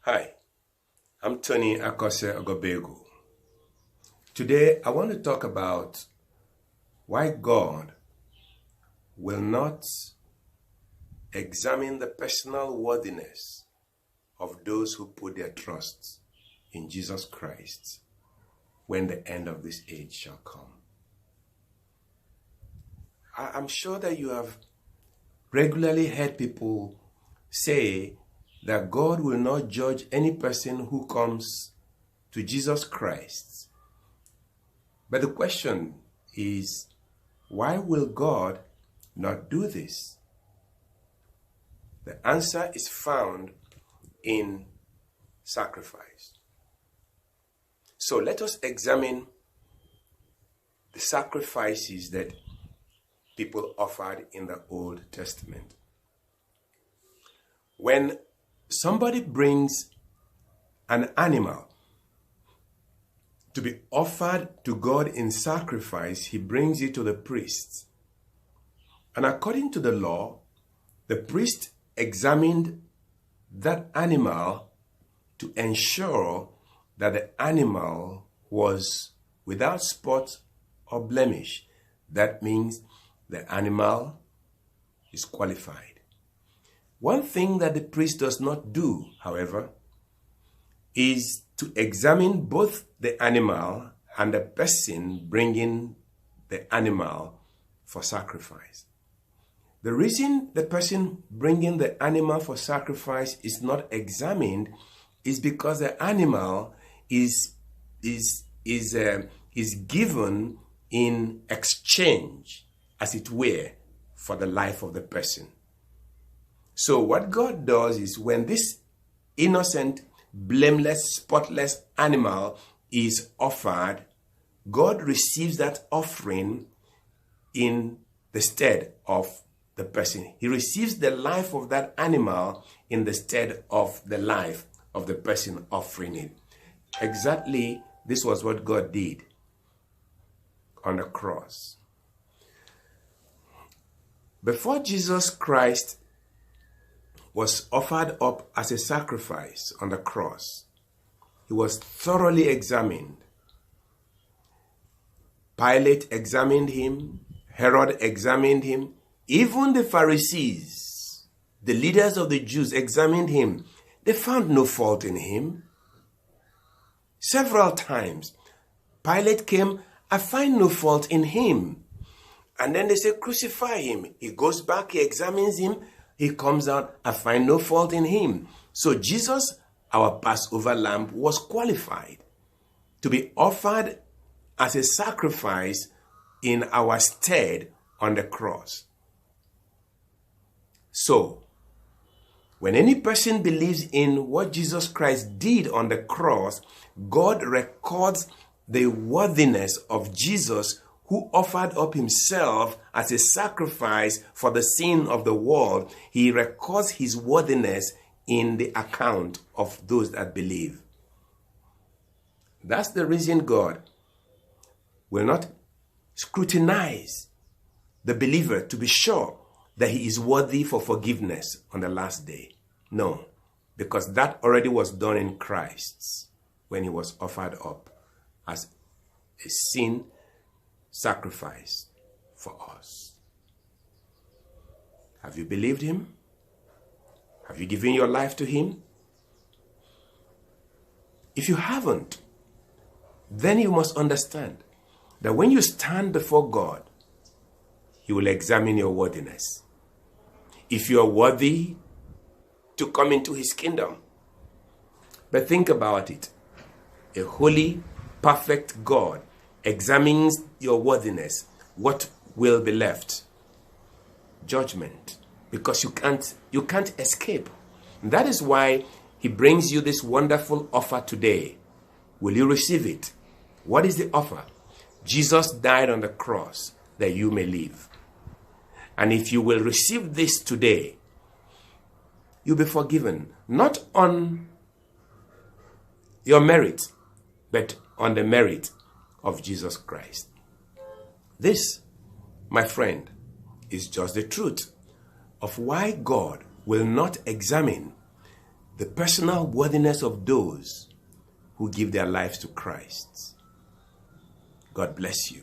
Hi, I'm Tony Ogobegwu. Today I want to talk about why God will not examine the personal worthiness of those who put their trust in Jesus Christ when the end of this age shall come. I'm sure that you have regularly heard people say that God will not judge any person who comes to Jesus Christ. But the question is, why will God not do this? The answer is found in sacrifice. So let us examine the sacrifices that people offered in the Old Testament. When somebody brings an animal to be offered to God in sacrifice, he brings it to the priest. And according to the law, the priest examined that animal to ensure that the animal was without spot or blemish. That means the animal is qualified. One thing that the priest does not do, however, is to examine both the animal and the person bringing the animal for sacrifice. The reason the person bringing the animal for sacrifice is not examined is because the animal is given in exchange, as it were, for the life of the person. So what God does is, when this innocent, blameless, spotless animal is offered, God receives that offering in the stead of the person. He receives the life of that animal in the stead of the life of the person offering it. Exactly, this was what God did on the cross. Before Jesus Christ was offered up as a sacrifice on the cross, he was thoroughly examined. Pilate examined him. Herod examined him. Even the Pharisees, the leaders of the Jews, examined him. They found no fault in him. Several times, Pilate came, I find no fault in him. And then they say, crucify him. He goes back, he examines him. He comes out, I find no fault in him. So Jesus, our Passover lamb, was qualified to be offered as a sacrifice in our stead on the cross. So, when any person believes in what Jesus Christ did on the cross, God records the worthiness of Jesus, who offered up himself as a sacrifice for the sin of the world. He records his worthiness in the account of those that believe. That's the reason God will not scrutinize the believer to be sure that he is worthy for forgiveness on the last day. No, because that already was done in Christ when he was offered up as a sin sacrifice for us. Have you believed him? Have you given your life to him? If you haven't, then you must understand that when you stand before God, he will examine your worthiness. If you are worthy to come into his kingdom. But think about it. A holy, perfect God examines your worthiness. What will be left? Judgment. Because you can't escape. And that is why he brings you this wonderful offer today. Will you receive it? What is the offer? Jesus died on the cross that you may live. And if you will receive this today, you'll be forgiven. Not on your merit, but on the merit of Jesus Christ. This, my friend, is just the truth of why God will not examine the personal worthiness of those who give their lives to Christ. God bless you.